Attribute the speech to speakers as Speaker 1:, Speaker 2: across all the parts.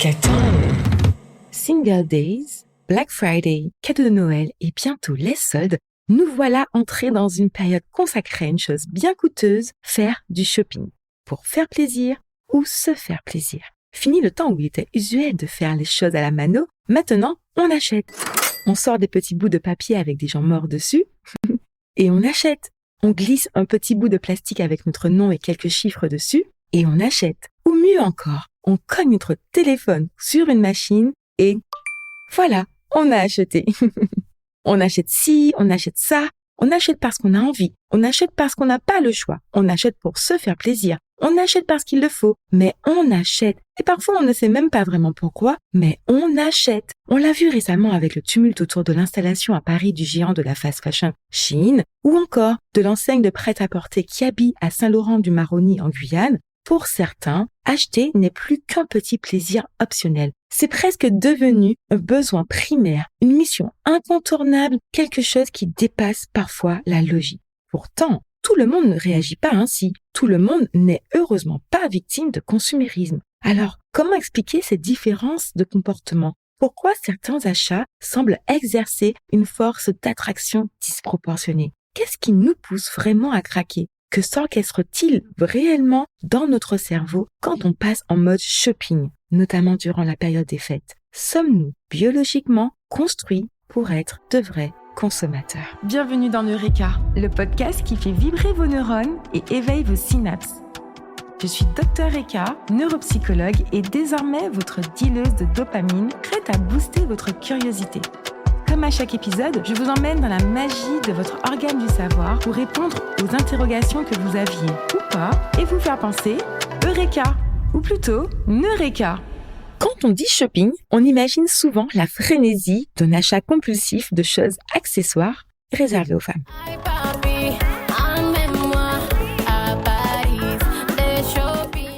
Speaker 1: qu'attends. Single Days, Black Friday, cadeaux de Noël et bientôt les soldes, nous voilà entrés dans une période consacrée à une chose bien coûteuse, faire du shopping. Pour faire plaisir ou se faire plaisir. Fini le temps où il était usuel de faire les choses à la mano, maintenant on achète. On sort des petits bouts de papier avec des gens morts dessus et on achète. On glisse un petit bout de plastique avec notre nom et quelques chiffres dessus et on achète. Ou mieux encore, on cogne notre téléphone sur une machine et voilà, on a acheté. On achète ci, on achète ça, on achète parce qu'on a envie, on achète parce qu'on n'a pas le choix, on achète pour se faire plaisir, on achète parce qu'il le faut, mais on achète. Et parfois on ne sait même pas vraiment pourquoi, mais on achète. On l'a vu récemment avec le tumulte autour de l'installation à Paris du géant de la fast fashion Shein, ou encore de l'enseigne de prêt-à-porter Kiabi à Saint-Laurent-du-Maroni en Guyane. Pour certains, acheter n'est plus qu'un petit plaisir optionnel. C'est presque devenu un besoin primaire, une mission incontournable, quelque chose qui dépasse parfois la logique. Pourtant, tout le monde ne réagit pas ainsi. Tout le monde n'est heureusement pas victime de consumérisme. Alors, comment expliquer ces différences de comportement? Pourquoi certains achats semblent exercer une force d'attraction disproportionnée? Qu'est-ce qui nous pousse vraiment à craquer? Que s'orchestre-t-il réellement dans notre cerveau quand on passe en mode shopping, notamment durant la période des fêtes? Sommes-nous biologiquement construits pour être de vrais consommateurs?
Speaker 2: Bienvenue dans Eureka, le podcast qui fait vibrer vos neurones et éveille vos synapses. Je suis Dr Eka, neuropsychologue et désormais votre dealeuse de dopamine, prête à booster votre curiosité. Comme à chaque épisode, je vous emmène dans la magie de votre organe du savoir pour répondre aux interrogations que vous aviez ou pas et vous faire penser Eureka, ou plutôt Neureka.
Speaker 1: Quand on dit shopping, on imagine souvent la frénésie d'un achat compulsif de choses accessoires réservées aux femmes.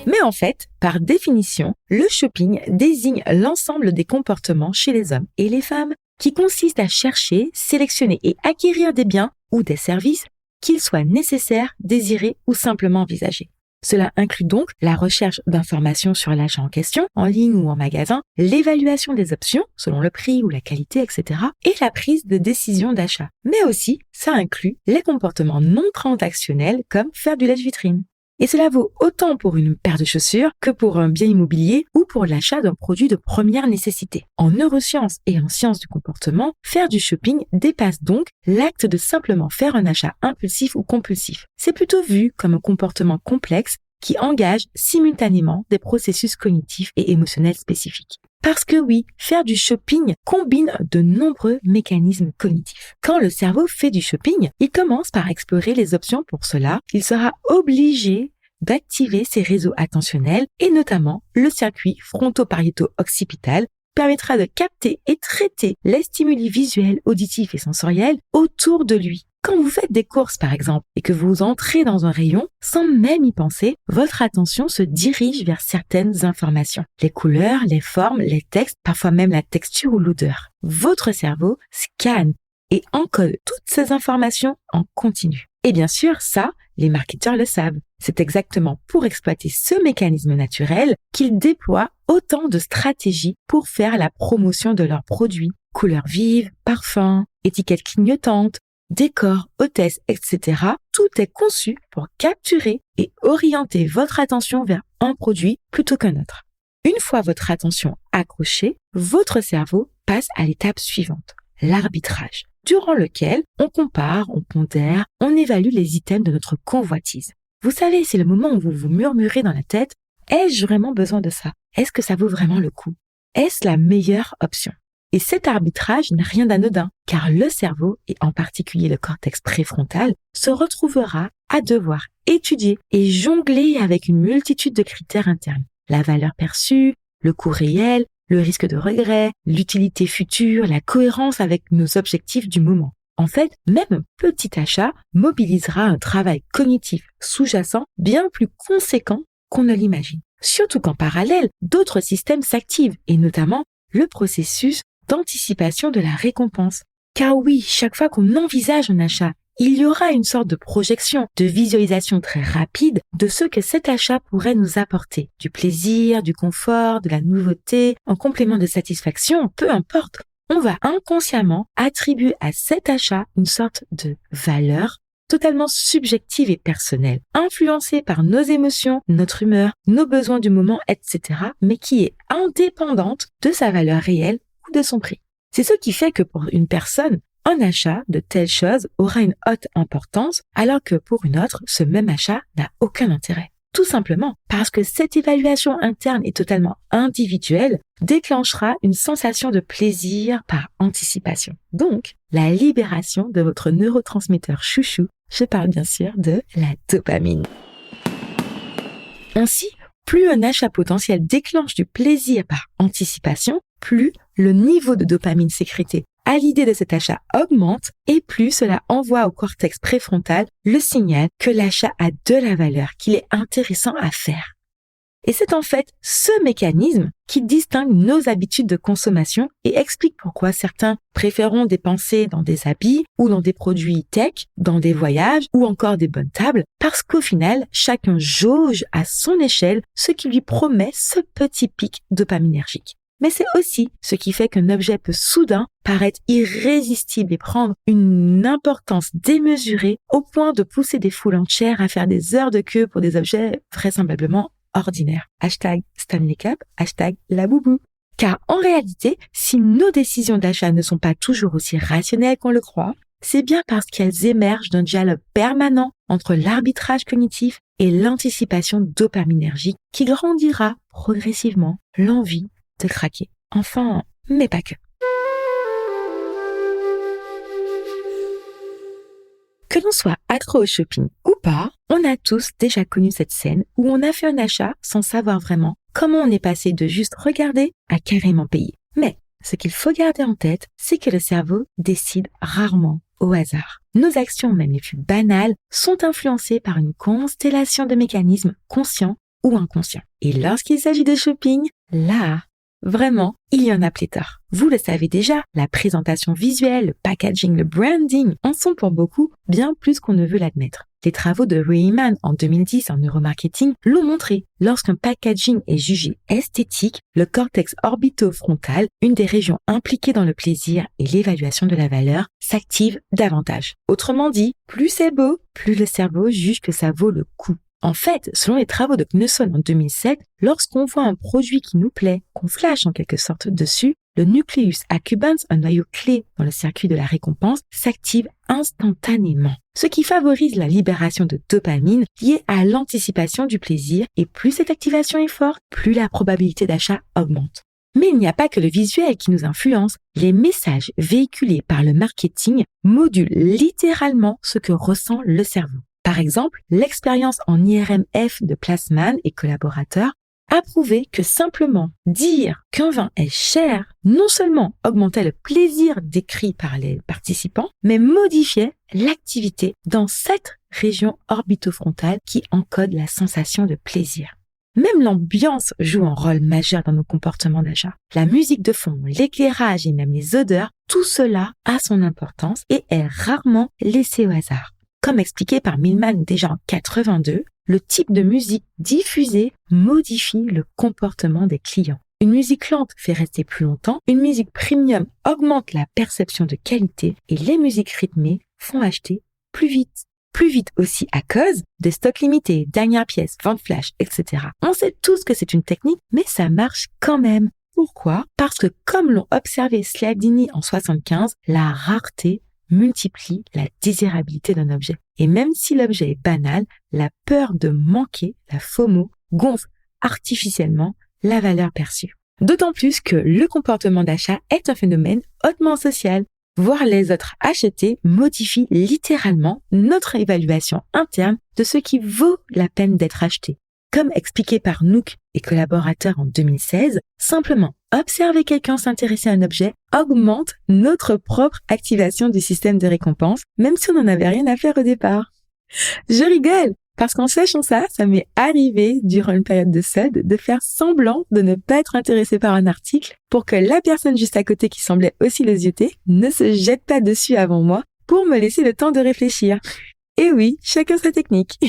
Speaker 1: Mais en fait, par définition, le shopping désigne l'ensemble des comportements chez les hommes et les femmes qui consiste à chercher, sélectionner et acquérir des biens ou des services qu'ils soient nécessaires, désirés ou simplement envisagés. Cela inclut donc la recherche d'informations sur l'achat en question, en ligne ou en magasin, l'évaluation des options selon le prix ou la qualité, etc. et la prise de décision d'achat. Mais aussi, ça inclut les comportements non transactionnels comme faire du lèche-vitrine. Et cela vaut autant pour une paire de chaussures que pour un bien immobilier ou pour l'achat d'un produit de première nécessité. En neurosciences et en sciences du comportement, faire du shopping dépasse donc l'acte de simplement faire un achat impulsif ou compulsif. C'est plutôt vu comme un comportement complexe qui engage simultanément des processus cognitifs et émotionnels spécifiques. Parce que oui, faire du shopping combine de nombreux mécanismes cognitifs. Quand le cerveau fait du shopping, il commence par explorer les options. Pour cela, il sera obligé d'activer ses réseaux attentionnels et notamment le circuit fronto-pariéto-occipital permettra de capter et traiter les stimuli visuels, auditifs et sensoriels autour de lui. Quand vous faites des courses par exemple et que vous entrez dans un rayon, sans même y penser, votre attention se dirige vers certaines informations. Les couleurs, les formes, les textes, parfois même la texture ou l'odeur. Votre cerveau scanne et encode toutes ces informations en continu. Et bien sûr, ça, les marketeurs le savent. C'est exactement pour exploiter ce mécanisme naturel qu'ils déploient autant de stratégies pour faire la promotion de leurs produits. Couleurs vives, parfums, étiquettes clignotantes, décors, hôtesses, etc. Tout est conçu pour capturer et orienter votre attention vers un produit plutôt qu'un autre. Une fois votre attention accrochée, votre cerveau passe à l'étape suivante, l'arbitrage, durant lequel on compare, on pondère, on évalue les items de notre convoitise. Vous savez, c'est le moment où vous vous murmurez dans la tête, ai-je vraiment besoin de ça? Est-ce que ça vaut vraiment le coup? Est-ce la meilleure option? Et cet arbitrage n'a rien d'anodin, car le cerveau, et en particulier le cortex préfrontal, se retrouvera à devoir étudier et jongler avec une multitude de critères internes. La valeur perçue, le coût réel, le risque de regret, l'utilité future, la cohérence avec nos objectifs du moment. En fait, même un petit achat mobilisera un travail cognitif sous-jacent bien plus conséquent qu'on ne l'imagine. Surtout qu'en parallèle, d'autres systèmes s'activent, et notamment le processus d'anticipation de la récompense. Car oui, chaque fois qu'on envisage un achat il y aura une sorte de projection, de visualisation très rapide de ce que cet achat pourrait nous apporter. Du plaisir, du confort, de la nouveauté, en complément de satisfaction, peu importe. On va inconsciemment attribuer à cet achat une sorte de valeur totalement subjective et personnelle, influencée par nos émotions, notre humeur, nos besoins du moment, etc., mais qui est indépendante de sa valeur réelle ou de son prix. C'est ce qui fait que pour une personne, un achat de telle chose aura une haute importance, alors que pour une autre, ce même achat n'a aucun intérêt. Tout simplement parce que cette évaluation interne est totalement individuelle, déclenchera une sensation de plaisir par anticipation. Donc, la libération de votre neurotransmetteur chouchou, je parle bien sûr de la dopamine. Ainsi, plus un achat potentiel déclenche du plaisir par anticipation, plus le niveau de dopamine sécrété à l'idée de cet achat augmente et plus cela envoie au cortex préfrontal le signal que l'achat a de la valeur, qu'il est intéressant à faire. Et c'est en fait ce mécanisme qui distingue nos habitudes de consommation et explique pourquoi certains préféreront dépenser dans des habits ou dans des produits tech, dans des voyages ou encore des bonnes tables, parce qu'au final, chacun jauge à son échelle ce qui lui promet ce petit pic dopaminergique. Mais c'est aussi ce qui fait qu'un objet peut soudain paraître irrésistible et prendre une importance démesurée au point de pousser des foules entières à faire des heures de queue pour des objets vraisemblablement ordinaires. #Stanley Cup, #Laboubou. Car en réalité, si nos décisions d'achat ne sont pas toujours aussi rationnelles qu'on le croit, c'est bien parce qu'elles émergent d'un dialogue permanent entre l'arbitrage cognitif et l'anticipation dopaminergique qui grandira progressivement l'envie de craquer. Enfin, mais pas que. Que l'on soit accro au shopping ou pas, on a tous déjà connu cette scène où on a fait un achat sans savoir vraiment comment on est passé de juste regarder à carrément payer. Mais ce qu'il faut garder en tête, c'est que le cerveau décide rarement au hasard. Nos actions, même les plus banales, sont influencées par une constellation de mécanismes conscients ou inconscients. Et lorsqu'il s'agit de shopping, là, vraiment, il y en a pléthore. Vous le savez déjà, la présentation visuelle, le packaging, le branding en sont pour beaucoup bien plus qu'on ne veut l'admettre. Les travaux de Riemann en 2010 en neuromarketing l'ont montré. Lorsqu'un packaging est jugé esthétique, le cortex orbitofrontal, une des régions impliquées dans le plaisir et l'évaluation de la valeur, s'active davantage. Autrement dit, plus c'est beau, plus le cerveau juge que ça vaut le coup. En fait, selon les travaux de Knuson en 2007, lorsqu'on voit un produit qui nous plaît, qu'on flash en quelque sorte dessus, le nucleus accumbens, un noyau clé dans le circuit de la récompense, s'active instantanément. Ce qui favorise la libération de dopamine liée à l'anticipation du plaisir, et plus cette activation est forte, plus la probabilité d'achat augmente. Mais il n'y a pas que le visuel qui nous influence. Les messages véhiculés par le marketing modulent littéralement ce que ressent le cerveau. Par exemple, l'expérience en IRMF de Plasman et collaborateurs a prouvé que simplement dire qu'un vin est cher non seulement augmentait le plaisir décrit par les participants, mais modifiait l'activité dans cette région orbitofrontale qui encode la sensation de plaisir. Même l'ambiance joue un rôle majeur dans nos comportements d'achat. La musique de fond, l'éclairage et même les odeurs, tout cela a son importance et est rarement laissé au hasard. Comme expliqué par Millman déjà en 82, le type de musique diffusée modifie le comportement des clients. Une musique lente fait rester plus longtemps, une musique premium augmente la perception de qualité et les musiques rythmées font acheter plus vite. Plus vite aussi à cause des stocks limités, dernières pièces, vente flash, etc. On sait tous que c'est une technique, mais ça marche quand même. Pourquoi ? Parce que comme l'ont observé Sliadini en 75, la rareté multiplie la désirabilité d'un objet. Et même si l'objet est banal, la peur de manquer, la FOMO, gonfle artificiellement la valeur perçue. D'autant plus que le comportement d'achat est un phénomène hautement social. Voir les autres acheter modifie littéralement notre évaluation interne de ce qui vaut la peine d'être acheté. Comme expliqué par Nook et collaborateurs en 2016, simplement observer quelqu'un s'intéresser à un objet augmente notre propre activation du système de récompense, même si on n'en avait rien à faire au départ. Je rigole, parce qu'en sachant ça, ça m'est arrivé durant une période de SUD de faire semblant de ne pas être intéressé par un article pour que la personne juste à côté qui semblait aussi le zioter ne se jette pas dessus avant moi pour me laisser le temps de réfléchir. Et oui, chacun sa technique.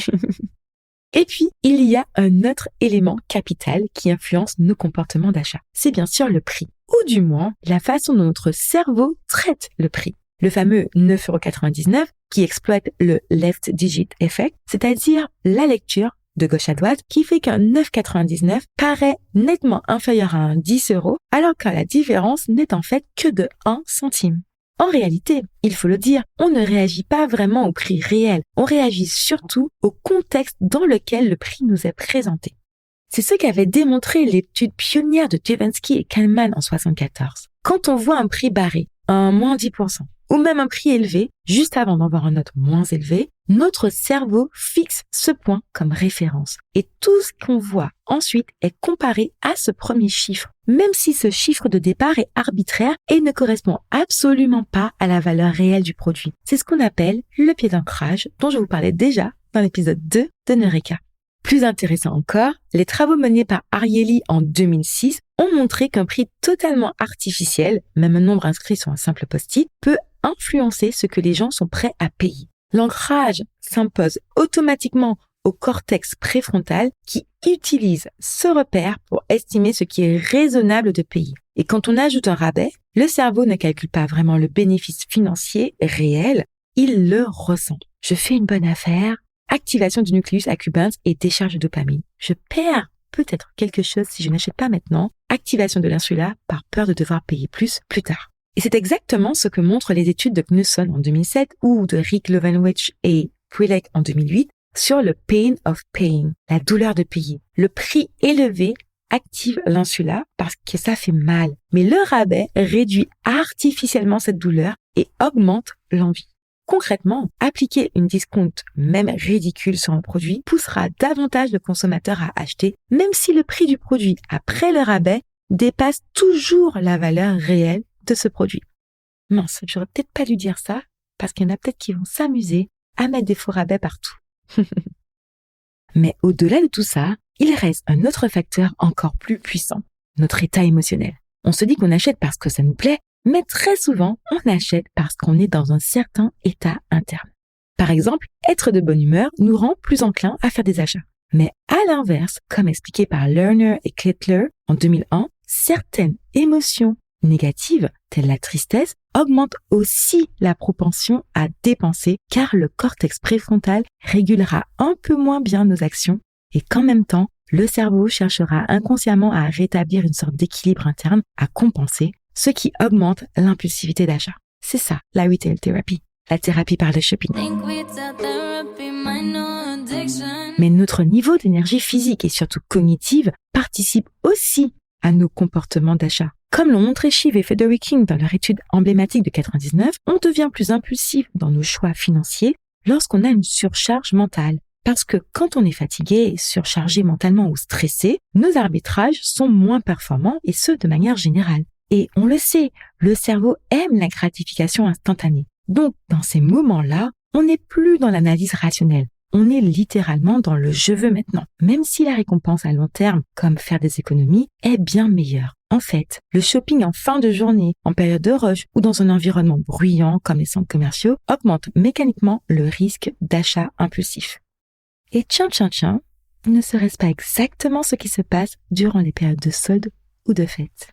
Speaker 1: Et puis, il y a un autre élément capital qui influence nos comportements d'achat. C'est bien sûr le prix, ou du moins la façon dont notre cerveau traite le prix. Le fameux 9,99 € qui exploite le Left Digit Effect, c'est-à-dire la lecture de gauche à droite qui fait qu'un 9,99 € paraît nettement inférieur à un 10 € alors que la différence n'est en fait que de 1 centime. En réalité, il faut le dire, on ne réagit pas vraiment au prix réel, on réagit surtout au contexte dans lequel le prix nous est présenté. C'est ce qu'avait démontré l'étude pionnière de Jevensky et Kahneman en 1974. Quand on voit un prix barré, un moins 10%, ou même un prix élevé, juste avant d'en voir un autre moins élevé, notre cerveau fixe ce point comme référence. Et tout ce qu'on voit ensuite est comparé à ce premier chiffre, même si ce chiffre de départ est arbitraire et ne correspond absolument pas à la valeur réelle du produit. C'est ce qu'on appelle le pied d'ancrage, dont je vous parlais déjà dans l'épisode 2 de Neureka. Plus intéressant encore, les travaux menés par Ariely en 2006 ont montré qu'un prix totalement artificiel, même un nombre inscrit sur un simple post-it, peut influencer ce que les gens sont prêts à payer. L'ancrage s'impose automatiquement au cortex préfrontal qui utilise ce repère pour estimer ce qui est raisonnable de payer. Et quand on ajoute un rabais, le cerveau ne calcule pas vraiment le bénéfice financier réel, il le ressent. Je fais une bonne affaire, activation du nucléus accumbens et décharge de dopamine. Je perds peut-être quelque chose si je n'achète pas maintenant, activation de l'insula par peur de devoir payer plus tard. Et c'est exactement ce que montrent les études de Knudson en 2007 ou de Rick Levenwich et Prilek en 2008 sur le pain of paying, la douleur de payer. Le prix élevé active l'insula parce que ça fait mal, mais le rabais réduit artificiellement cette douleur et augmente l'envie. Concrètement, appliquer une discount, même ridicule sur un produit, poussera davantage le consommateur à acheter, même si le prix du produit après le rabais dépasse toujours la valeur réelle de ce produit. Mince, j'aurais peut-être pas dû dire ça, parce qu'il y en a peut-être qui vont s'amuser à mettre des faux rabais partout. Mais au-delà de tout ça, il reste un autre facteur encore plus puissant, notre état émotionnel. On se dit qu'on achète parce que ça nous plaît, mais très souvent, on achète parce qu'on est dans un certain état interne. Par exemple, être de bonne humeur nous rend plus enclins à faire des achats. Mais à l'inverse, comme expliqué par Lerner et Klettler en 2001, certaines émotions négatives, telles la tristesse, augmentent aussi la propension à dépenser car le cortex préfrontal régulera un peu moins bien nos actions et qu'en même temps, le cerveau cherchera inconsciemment à rétablir une sorte d'équilibre interne, à compenser, ce qui augmente l'impulsivité d'achat. C'est ça, la retail therapy, la thérapie par le shopping. Mais notre niveau d'énergie physique et surtout cognitive participe aussi à nos comportements d'achat. Comme l'ont montré Shiv et Frederick King dans leur étude emblématique de 99, on devient plus impulsif dans nos choix financiers lorsqu'on a une surcharge mentale. Parce que quand on est fatigué, surchargé mentalement ou stressé, nos arbitrages sont moins performants et ce de manière générale. Et on le sait, le cerveau aime la gratification instantanée. Donc, dans ces moments-là, on n'est plus dans l'analyse rationnelle. On est littéralement dans le « je veux maintenant », même si la récompense à long terme, comme faire des économies, est bien meilleure. En fait, le shopping en fin de journée, en période de rush ou dans un environnement bruyant comme les centres commerciaux augmente mécaniquement le risque d'achat impulsif. Et tiens, ne serait-ce pas exactement ce qui se passe durant les périodes de soldes ou de fêtes?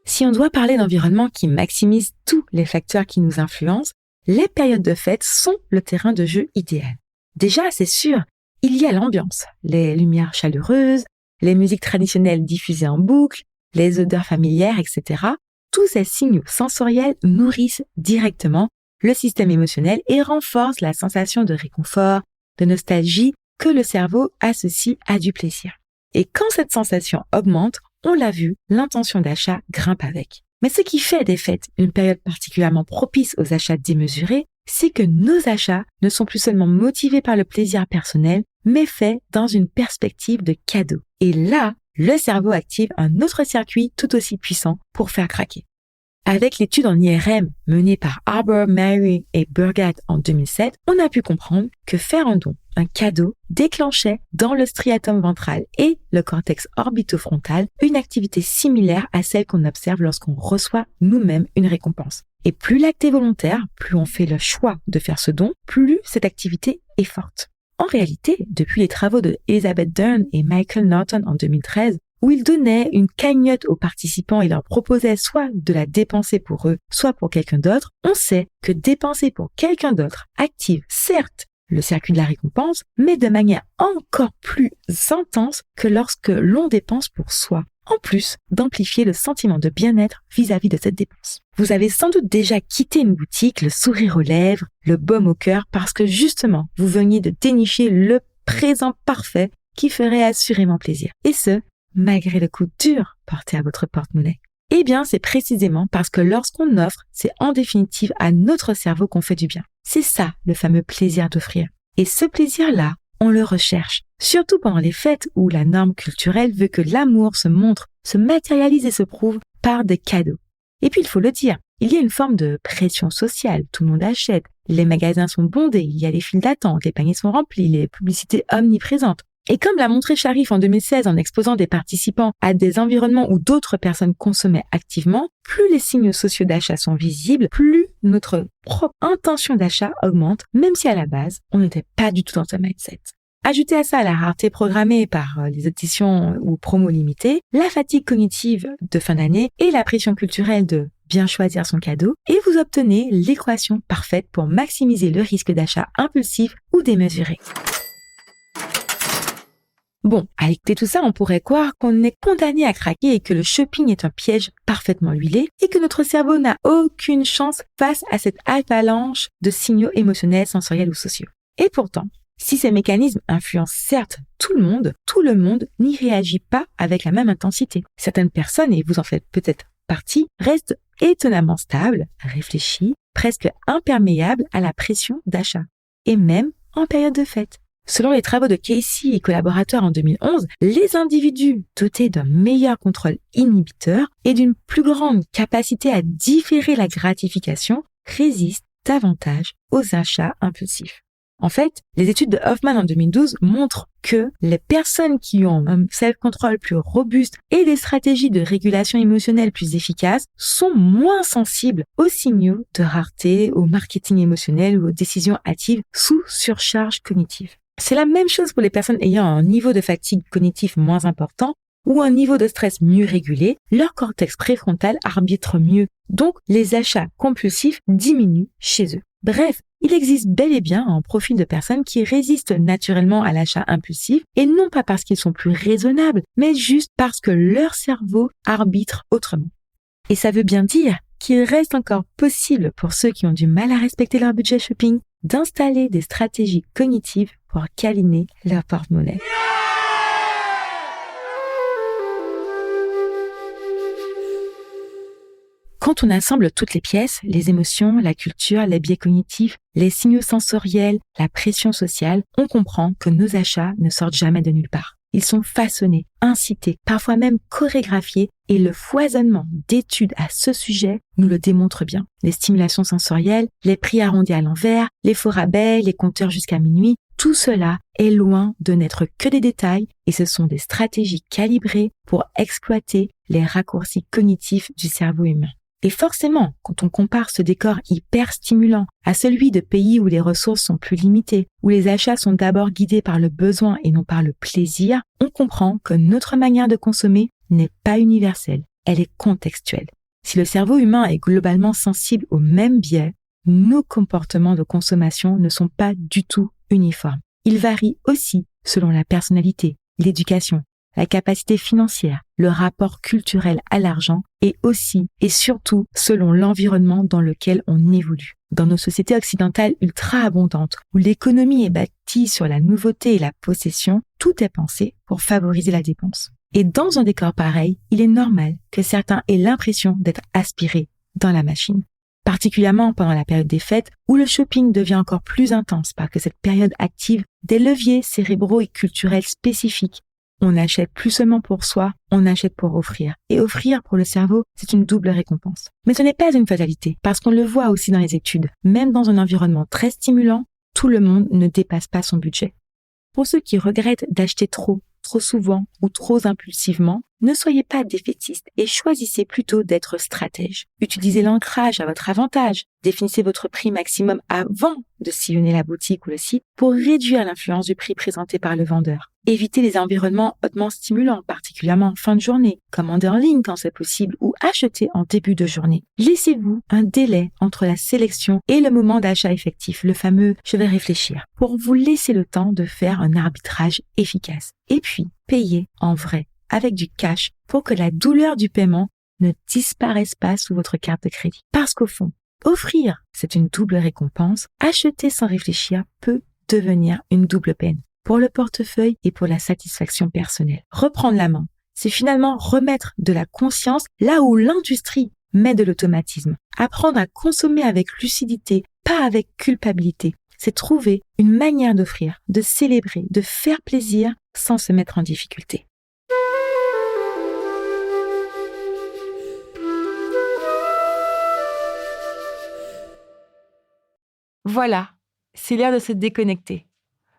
Speaker 1: Si on doit parler d'environnement qui maximise tous les facteurs qui nous influencent, les périodes de fête sont le terrain de jeu idéal. Déjà, c'est sûr, il y a l'ambiance, les lumières chaleureuses, les musiques traditionnelles diffusées en boucle, les odeurs familières, etc. Tous ces signaux sensoriels nourrissent directement le système émotionnel et renforcent la sensation de réconfort, de nostalgie que le cerveau associe à du plaisir. Et quand cette sensation augmente, on l'a vu, l'intention d'achat grimpe avec. Mais ce qui fait des fêtes une période particulièrement propice aux achats démesurés, c'est que nos achats ne sont plus seulement motivés par le plaisir personnel, mais faits dans une perspective de cadeau. Et là, le cerveau active un autre circuit tout aussi puissant pour faire craquer. Avec l'étude en IRM menée par Arbor, Mary et Burgat en 2007, on a pu comprendre que faire un don, un cadeau, déclenchait dans le striatum ventral et le cortex orbitofrontal une activité similaire à celle qu'on observe lorsqu'on reçoit nous-mêmes une récompense. Et plus l'acte est volontaire, plus on fait le choix de faire ce don, plus cette activité est forte. En réalité, depuis les travaux de Elizabeth Dern et Michael Norton en 2013, où ils donnaient une cagnotte aux participants et leur proposaient soit de la dépenser pour eux, soit pour quelqu'un d'autre, on sait que dépenser pour quelqu'un d'autre active certes le circuit de la récompense, mais de manière encore plus intense que lorsque l'on dépense pour soi, en plus d'amplifier le sentiment de bien-être vis-à-vis de cette dépense. Vous avez sans doute déjà quitté une boutique, le sourire aux lèvres, le baume au cœur, parce que justement, vous veniez de dénicher le présent parfait qui ferait assurément plaisir. Et ce, malgré le coup dur porté à votre porte-monnaie. Eh bien, c'est précisément parce que lorsqu'on offre, c'est en définitive à notre cerveau qu'on fait du bien. C'est ça, le fameux plaisir d'offrir. Et ce plaisir-là, on le recherche. Surtout pendant les fêtes où la norme culturelle veut que l'amour se montre, se matérialise et se prouve par des cadeaux. Et puis, il faut le dire, il y a une forme de pression sociale. Tout le monde achète. Les magasins sont bondés. Il y a les files d'attente. Les paniers sont remplis. Les publicités omniprésentes. Et comme l'a montré Sharif en 2016 en exposant des participants à des environnements où d'autres personnes consommaient activement, plus les signes sociaux d'achat sont visibles, plus notre propre intention d'achat augmente, même si à la base, on n'était pas du tout dans ce mindset. Ajoutez à ça la rareté programmée par les éditions ou promos limitées, la fatigue cognitive de fin d'année et la pression culturelle de bien choisir son cadeau, et vous obtenez l'équation parfaite pour maximiser le risque d'achat impulsif ou démesuré. Bon, à écouter tout ça, on pourrait croire qu'on est condamné à craquer et que le shopping est un piège parfaitement huilé et que notre cerveau n'a aucune chance face à cette avalanche de signaux émotionnels, sensoriels ou sociaux. Et pourtant, si ces mécanismes influencent certes tout le monde n'y réagit pas avec la même intensité. Certaines personnes, et vous en faites peut-être partie, restent étonnamment stables, réfléchies, presque imperméables à la pression d'achat, et même en période de fête. Selon les travaux de Casey et collaborateurs en 2011, les individus dotés d'un meilleur contrôle inhibiteur et d'une plus grande capacité à différer la gratification résistent davantage aux achats impulsifs. En fait, les études de Hoffman en 2012 montrent que les personnes qui ont un self-control plus robuste et des stratégies de régulation émotionnelle plus efficaces sont moins sensibles aux signaux de rareté, au marketing émotionnel ou aux décisions hâtives sous surcharge cognitive. C'est la même chose pour les personnes ayant un niveau de fatigue cognitif moins important ou un niveau de stress mieux régulé, leur cortex préfrontal arbitre mieux, donc les achats compulsifs diminuent chez eux. Bref, il existe bel et bien un profil de personnes qui résistent naturellement à l'achat impulsif et non pas parce qu'ils sont plus raisonnables, mais juste parce que leur cerveau arbitre autrement. Et ça veut bien dire qu'il reste encore possible pour ceux qui ont du mal à respecter leur budget shopping d'installer des stratégies cognitives pour câliner leur porte-monnaie. Quand on assemble toutes les pièces, les émotions, la culture, les biais cognitifs, les signaux sensoriels, la pression sociale, on comprend que nos achats ne sortent jamais de nulle part. Ils sont façonnés, incités, parfois même chorégraphiés, et le foisonnement d'études à ce sujet nous le démontre bien. Les stimulations sensorielles, les prix arrondis à l'envers, les faux rabais, les compteurs jusqu'à minuit, tout cela est loin de n'être que des détails et ce sont des stratégies calibrées pour exploiter les raccourcis cognitifs du cerveau humain. Et forcément, quand on compare ce décor hyper stimulant à celui de pays où les ressources sont plus limitées, où les achats sont d'abord guidés par le besoin et non par le plaisir, on comprend que notre manière de consommer n'est pas universelle, elle est contextuelle. Si le cerveau humain est globalement sensible aux mêmes biais, nos comportements de consommation ne sont pas du tout uniformes. Ils varient aussi selon la personnalité, l'éducation, la capacité financière, le rapport culturel à l'argent et aussi et surtout selon l'environnement dans lequel on évolue. Dans nos sociétés occidentales ultra abondantes, où l'économie est bâtie sur la nouveauté et la possession, tout est pensé pour favoriser la dépense. Et dans un décor pareil, il est normal que certains aient l'impression d'être aspirés dans la machine. Particulièrement pendant la période des fêtes où le shopping devient encore plus intense parce que cette période active des leviers cérébraux et culturels spécifiques. on n'achète plus seulement pour soi, on achète pour offrir. Et offrir pour le cerveau, c'est une double récompense. Mais ce n'est pas une fatalité, parce qu'on le voit aussi dans les études. Même dans un environnement très stimulant, tout le monde ne dépasse pas son budget. Pour ceux qui regrettent d'acheter trop souvent ou trop impulsivement, ne soyez pas défaitistes et choisissez plutôt d'être stratège. Utilisez l'ancrage à votre avantage. Définissez votre prix maximum avant de sillonner la boutique ou le site pour réduire l'influence du prix présenté par le vendeur. Évitez les environnements hautement stimulants, particulièrement en fin de journée. Commandez en ligne quand c'est possible ou achetez en début de journée. Laissez-vous un délai entre la sélection et le moment d'achat effectif, le fameux « je vais réfléchir », pour vous laisser le temps de faire un arbitrage efficace. Et puis, payez en vrai, avec du cash, pour que la douleur du paiement ne disparaisse pas sous votre carte de crédit. Parce qu'au fond, offrir, c'est une double récompense. Acheter sans réfléchir peut devenir une double peine, pour le portefeuille et pour la satisfaction personnelle. Reprendre la main, c'est finalement remettre de la conscience là où l'industrie met de l'automatisme. Apprendre à consommer avec lucidité, pas avec culpabilité. C'est trouver une manière d'offrir, de célébrer, de faire plaisir sans se mettre en difficulté.
Speaker 2: Voilà, c'est l'heure de se déconnecter.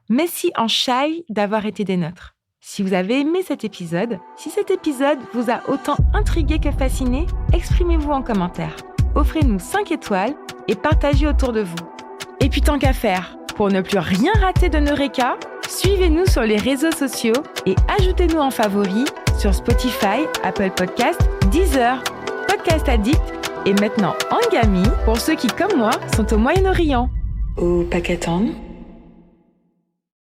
Speaker 2: Merci en Shai d'avoir été des nôtres. Si vous avez aimé cet épisode, si cet épisode vous a autant intrigué que fasciné, exprimez-vous en commentaire. Offrez-nous 5 étoiles et partagez autour de vous. Et puis tant qu'à faire, pour ne plus rien rater de Neureka, suivez-nous sur les réseaux sociaux et ajoutez-nous en favoris sur Spotify, Apple Podcasts, Deezer, Podcast Addict et maintenant Angami pour ceux qui, comme moi, sont au Moyen-Orient.
Speaker 1: Au Pakistan,